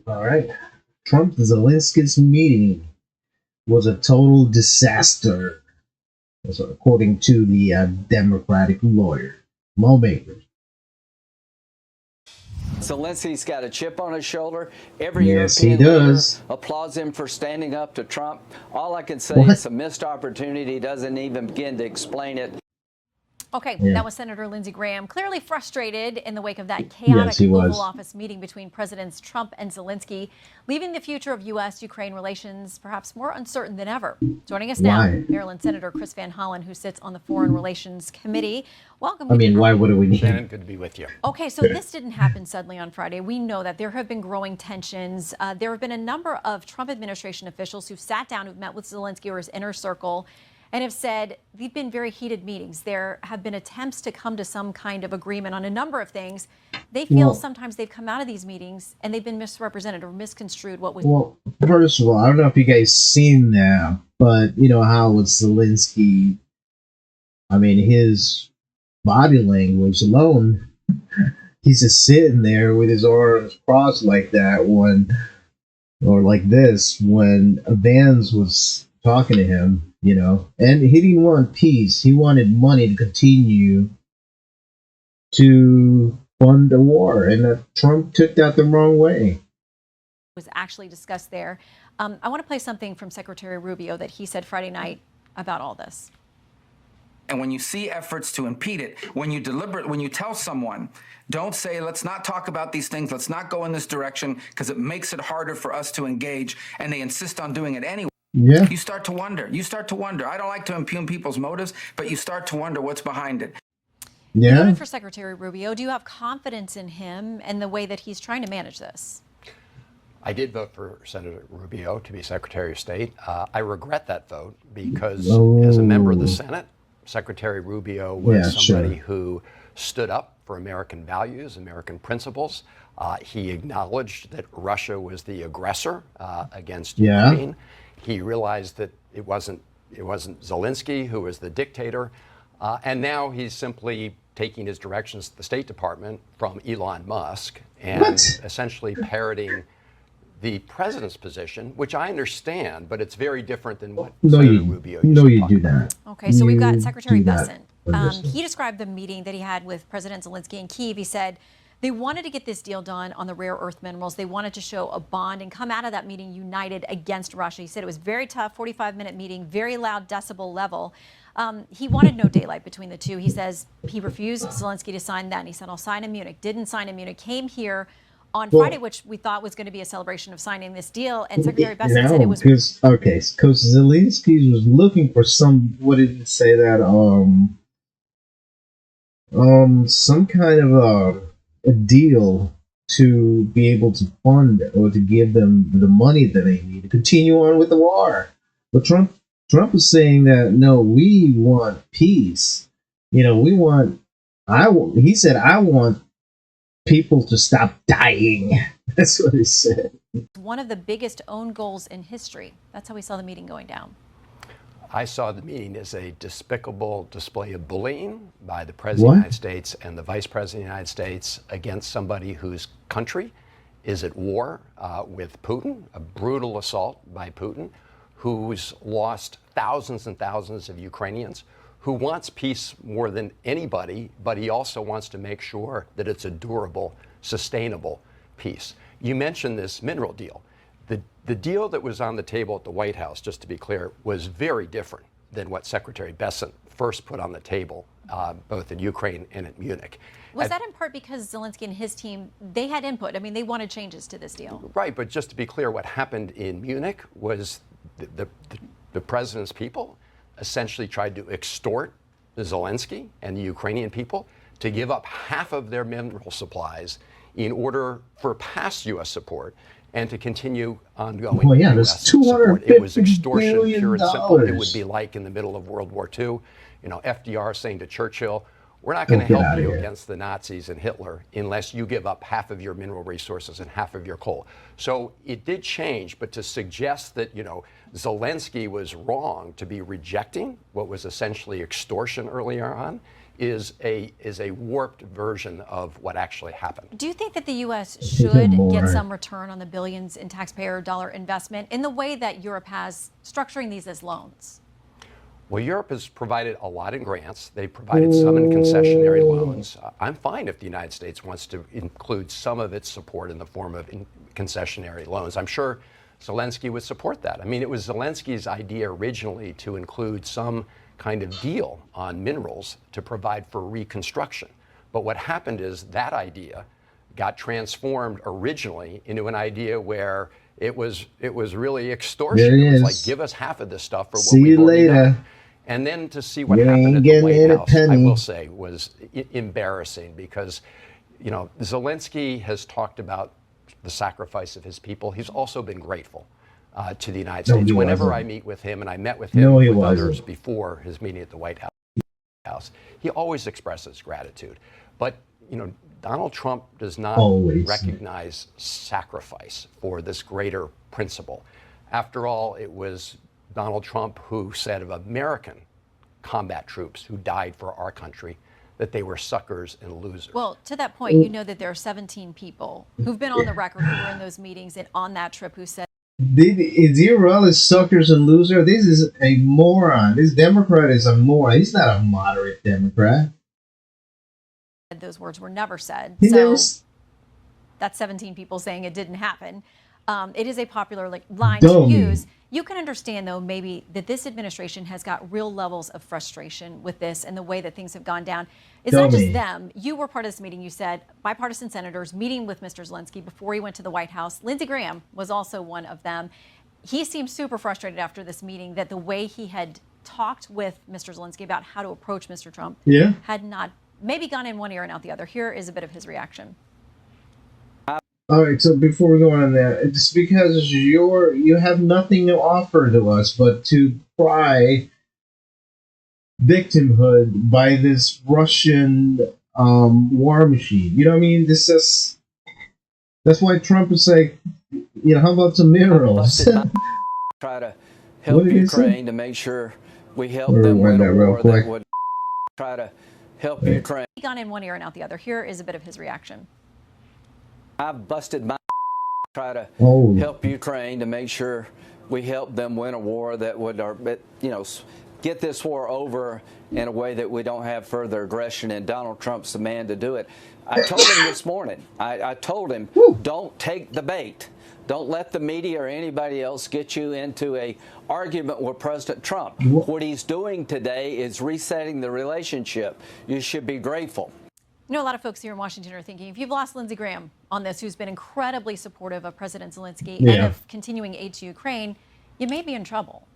All right. Trump Zelensky's meeting was a total disaster, according to the Democratic lawyer, Mo Baker. Zelensky's got a chip on his shoulder. Every Yes, European he does. leader applauds him for standing up to Trump. All I can say is a missed opportunity. He doesn't even begin to explain it. Okay, that was Senator Lindsey Graham, clearly frustrated in the wake of that chaotic Oval Office meeting between Presidents Trump and Zelensky, leaving the future of U.S.-Ukraine relations perhaps more uncertain than ever. Joining us now, Maryland Senator Chris Van Hollen, who sits on the Foreign Relations Committee. Welcome. Why would we need him? Shannon, good to be with you. Okay, so this didn't happen suddenly on Friday. We know that there have been growing tensions. There have been a number of Trump administration officials who've sat down, who've met with Zelensky or his inner circle, and have said they've been very heated meetings. There have been attempts to come to some kind of agreement on a number of things. They feel sometimes they've come out of these meetings and they've been misrepresented or misconstrued. Well, first of all, I don't know if you guys seen that, but you know how with Zelensky, his body language alone, he's just sitting there with his arms crossed like that or like this when Vance was talking to him. And he didn't want peace. He wanted money to continue to fund the war. And Trump took that the wrong way. Was actually discussed there. I want to play something from Secretary Rubio that he said Friday night about all this. And when you see efforts to impede it, when you tell someone, don't say, let's not talk about these things, let's not go in this direction, because it makes it harder for us to engage, and they insist on doing it anyway. Yeah. You start to wonder. I don't like to impugn people's motives, but you start to wonder what's behind it. Yeah. You voted for Secretary Rubio. Do you have confidence in him and the way that he's trying to manage this? I did vote for Senator Rubio to be Secretary of State. I regret that vote because as a member of the Senate, Secretary Rubio was somebody who stood up for American values, American principles. He acknowledged that Russia was the aggressor against Ukraine. He realized that it wasn't Zelensky who was the dictator, and now he's simply taking his directions to the State Department from Elon Musk and essentially parroting the president's position, which I understand, but it's very different than what Senator Rubio used to talk about. Okay, so we've got Secretary Bessent. He described the meeting that he had with President Zelensky in Kyiv. He said they wanted to get this deal done on the rare earth minerals. They wanted to show a bond and come out of that meeting united against Russia. He said it was very tough, 45-minute meeting, very loud decibel level. He wanted no daylight between the two. He says he refused Zelensky to sign that. And he said, I'll sign in Munich. Didn't sign in Munich. Came here on Friday, which we thought was going to be a celebration of signing this deal. And Secretary Bessent said it was... because Zelensky was looking for what did he say that? Some kind of a deal to be able to fund or to give them the money that they need to continue on with the war. But Trump is saying that, no, we want peace. He said, I want people to stop dying. That's what he said. One of the biggest own goals in history. That's how we saw the meeting going down. I saw the meeting as a despicable display of bullying by the President of the United States and the Vice President of the United States against somebody whose country is at war with Putin, a brutal assault by Putin, who's lost thousands and thousands of Ukrainians, who wants peace more than anybody, but he also wants to make sure that it's a durable, sustainable peace. You mentioned this mineral deal. The deal that was on the table at the White House, just to be clear, was very different than what Secretary Bessent first put on the table, both in Ukraine and at Munich. Was that in part because Zelensky and his team, they had input? They wanted changes to this deal. Right, but just to be clear, what happened in Munich was the president's people essentially tried to extort Zelensky and the Ukrainian people to give up half of their mineral supplies in order for past U.S. support and to continue ongoing U.S. support. It was extortion, pure and simple. It would be like in the middle of World War II, FDR saying to Churchill, we're not going to help you against the Nazis and Hitler unless you give up half of your mineral resources and half of your coal. So it did change, but to suggest that, Zelensky was wrong to be rejecting what was essentially extortion earlier on is a warped version of what actually happened. Do you think that the U.S. should get some return on the billions in taxpayer dollar investment in the way that Europe has, structuring these as loans? Well, Europe has provided a lot in grants. They've provided some in concessionary loans. I'm fine if the United States wants to include some of its support in the form of concessionary loans. I'm sure Zelenskyy would support that. I mean, it was Zelenskyy's idea originally to include some kind of deal on minerals to provide for reconstruction. But what happened is that idea got transformed originally into an idea where it was really extortion. It was like, give us half of this stuff for what we've already done. And then to see what happened at the White House, I will say, was embarrassing because, you know, Zelenskyy has talked about the sacrifice of his people. He's also been grateful to the United States. Whenever I meet with him, and I met with him with others before his meeting at the White House, he always expresses gratitude. But, you know, Donald Trump does not recognize sacrifice for this greater principle. After all, it was Donald Trump who said of American combat troops who died for our country that they were suckers and losers. Well, to that point, you know that there are 17 people who've been on the record who were in those meetings and on that trip who said, is Zero suckers and loser? This is a moron. This Democrat is a moron. He's not a moderate Democrat. Those words were never said. So that's 17 people saying it didn't happen. It is a popular line to use. You can understand, though, maybe that this administration has got real levels of frustration with this and the way that things have gone down. It's not just them. You were part of this meeting. You said bipartisan senators meeting with Mr. Zelenskyy before he went to the White House. Lindsey Graham was also one of them. He seemed super frustrated after this meeting that the way he had talked with Mr. Zelenskyy about how to approach Mr. Trump had not maybe gone in one ear and out the other. Here is a bit of his reaction. All right, so before we go on that, it's because you have nothing to offer to us but to cry victimhood by this Russian war machine. You know what I mean? That's why Trump is like, you know, how about some minerals? Try to help Ukraine to make sure we help them win a war that would try to help Ukraine. Gone in one ear and out the other. Here is a bit of his reaction. I've busted my try to help Ukraine to make sure we help them win a war that would, you know, get this war over in a way that we don't have further aggression, and Donald Trump's the man to do it. I told him this morning, I told him, don't take the bait. Don't let the media or anybody else get you into a argument with President Trump. What he's doing today is resetting the relationship. You should be grateful. You know, a lot of folks here in Washington are thinking, if you've lost Lindsey Graham on this, who's been incredibly supportive of President Zelenskyy and of continuing aid to Ukraine, you may be in trouble.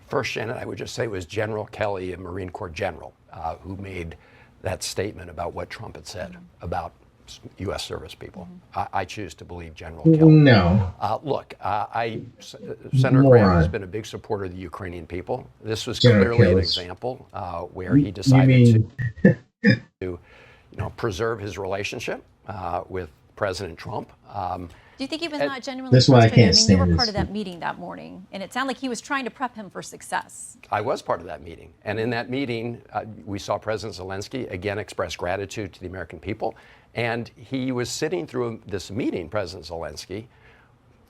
First, Shannon, I would just say it was General Kelly, a Marine Corps general, who made that statement about what Trump had said about U.S. service people. I choose to believe General Kelly. No. Look, Senator Graham has been a big supporter of the Ukrainian people. This was clearly an example where he decided to preserve his relationship with President Trump. Do you think he was not genuinely frustrated? I mean, you were part of that meeting that morning, and it sounded like he was trying to prep him for success. I was part of that meeting. And in that meeting, we saw President Zelenskyy again express gratitude to the American people. And he was sitting through this meeting, President Zelenskyy,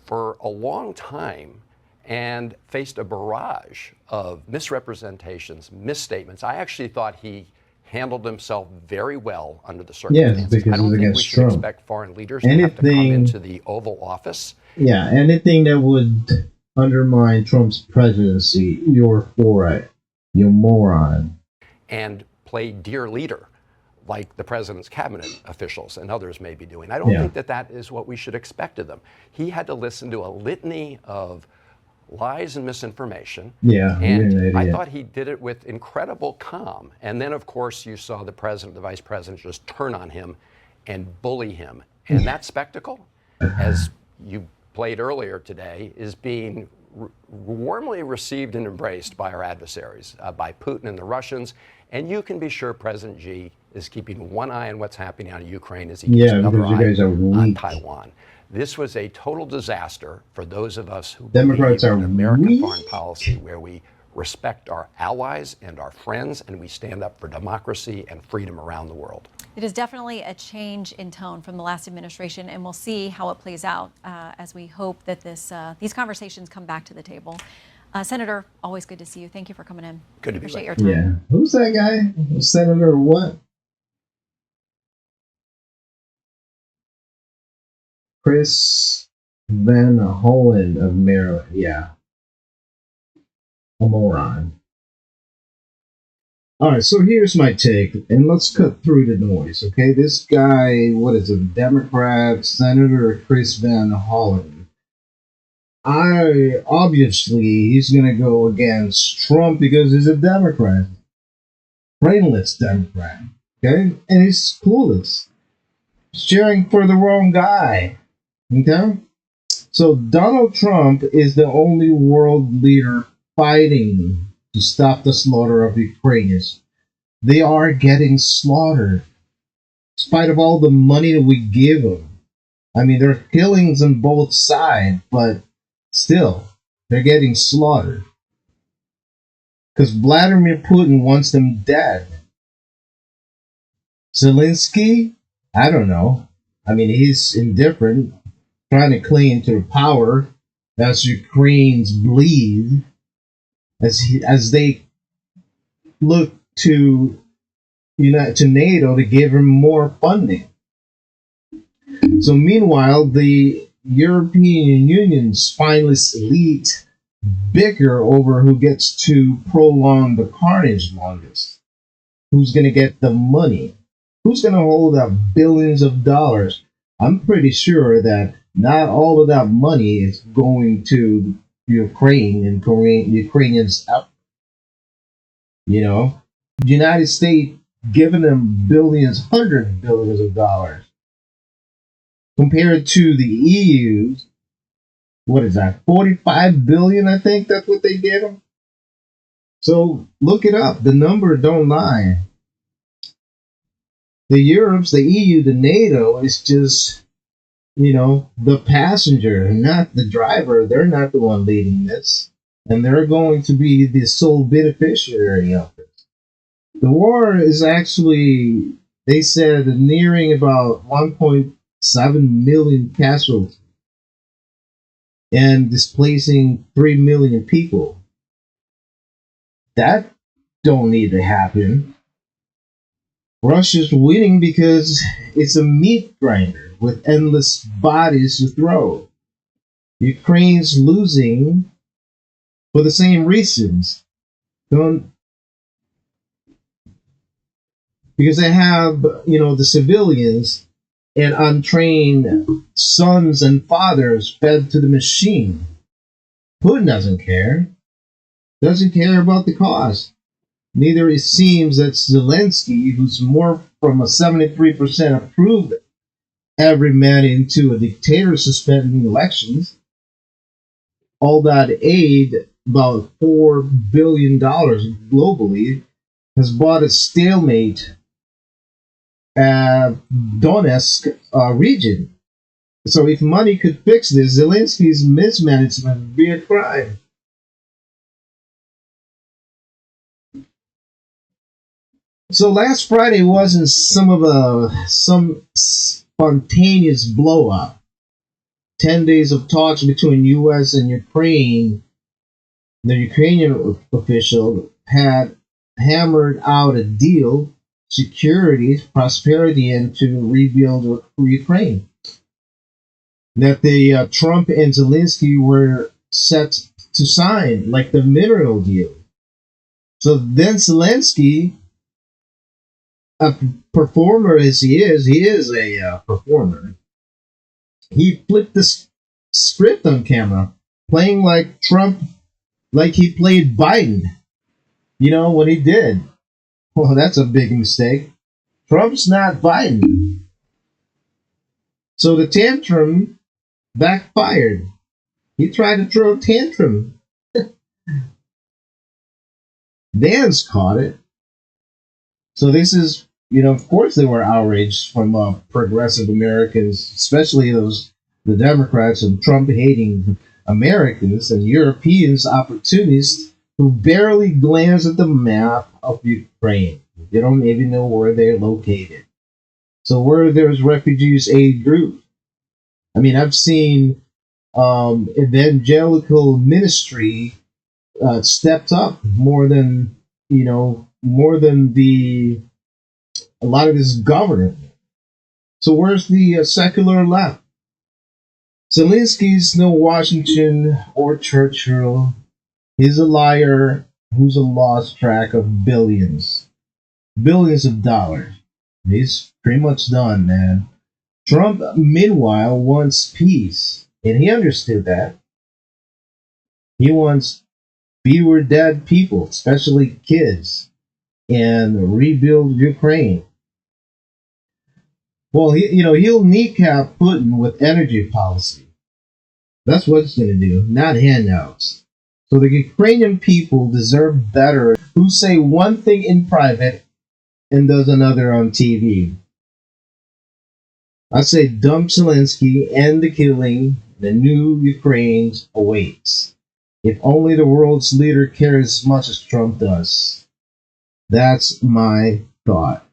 for a long time and faced a barrage of misrepresentations, misstatements. I actually thought he handled himself very well under the circumstances. Yes, because I don't think we should Trump. Expect foreign leaders to have to come into the Oval Office. Yeah, anything that would undermine Trump's presidency, you're for it. You moron. And play dear leader, like the president's cabinet officials and others may be doing. I don't think that is what we should expect of them. He had to listen to a litany of lies and misinformation. And I thought he did it with incredible calm. And then, of course, you saw the president, the vice president just turn on him and bully him. And that spectacle, as you played earlier today, is being warmly received and embraced by our adversaries, by Putin and the Russians. And you can be sure President Xi is keeping one eye on what's happening on Ukraine as he keeps another eye on Taiwan. This was a total disaster for those of us who believe in American foreign policy, where we respect our allies and our friends, and we stand up for democracy and freedom around the world. It is definitely a change in tone from the last administration, and we'll see how it plays out as we hope that these conversations come back to the table. Senator, always good to see you. Thank you for coming in. Good to be Appreciate with your you. time. Yeah. Who's that guy? Senator what? Chris Van Hollen of Maryland. Yeah. A moron. All right, so here's my take, and let's cut through the noise, okay? This guy, what is it, Democrat Senator Chris Van Hollen. Obviously, he's going to go against Trump because he's a Democrat. Brainless Democrat, okay? And he's clueless. He's cheering for the wrong guy, okay? So Donald Trump is the only world leader fighting to stop the slaughter of Ukrainians. They are getting slaughtered, in spite of all the money that we give them. I mean, there are killings on both sides, but still, they're getting slaughtered. Because Vladimir Putin wants them dead. Zelenskyy? I don't know. I mean, he's indifferent, trying to cling to power as Ukrainians bleed. As they look to NATO to give him more funding. So meanwhile, the European Union's spineless elite bicker over who gets to prolong the carnage longest. Who's going to get the money? Who's going to hold up billions of dollars? I'm pretty sure that not all of that money is going to Ukraine and Ukrainians up. You know, the United States giving them billions, hundreds of billions of dollars. Compared to the EU's, what is that, 45 billion, I think that's what they gave them. So look it up. The number don't lie. The Europe's, the EU, the NATO is just, the passenger, not the driver. They're not the one leading this. And they're going to be the sole beneficiary of it. The war is actually, they said, nearing about 1.7 million casualties and displacing 3 million people. That don't need to happen. Russia's winning because it's a meat grinder with endless bodies to throw. Ukraine's losing for the same reasons. Because they have, the civilians and untrained sons and fathers fed to the machine. Putin doesn't care. Doesn't care about the cause. Neither it seems that Zelenskyy, who's more from a 73% approved every man into a dictator suspending elections. All that aid, about $4 billion globally, has bought a stalemate Donetsk region. So if money could fix this, Zelensky's mismanagement would be a crime. So last Friday wasn't some spontaneous blow up. 10 days of talks between U.S. and Ukraine. The Ukrainian official had hammered out a deal, security, prosperity, and to rebuild Ukraine. That the Trump and Zelenskyy were set to sign, like the mineral deal. So then Zelenskyy, a performer as he is a performer. He flipped the script on camera, playing like Trump, like he played Biden. What he did. Well, that's a big mistake. Trump's not Biden. So the tantrum backfired. He tried to throw a tantrum. Dan's caught it. So this is, of course they were outraged from progressive Americans, especially the Democrats and Trump-hating Americans and Europeans, opportunists who barely glance at the map of Ukraine. They don't even know where they're located. So where there's refugees aid groups. I mean, I've seen evangelical ministry stepped up more than a lot of this government. So where's the secular left? Zelensky's no Washington or Churchill. He's a liar who's lost track of billions of dollars. He's pretty much done, man. Trump, meanwhile, wants peace, and he understood that. He wants fewer dead people, especially kids, and rebuild Ukraine. Well, he'll kneecap Putin with energy policy. That's what it's going to do, not handouts. So the Ukrainian people deserve better. Who say one thing in private and does another on TV. I say dump Zelensky, end the killing. The new Ukraine awaits. If only the world's leader cares as much as Trump does. That's my thought.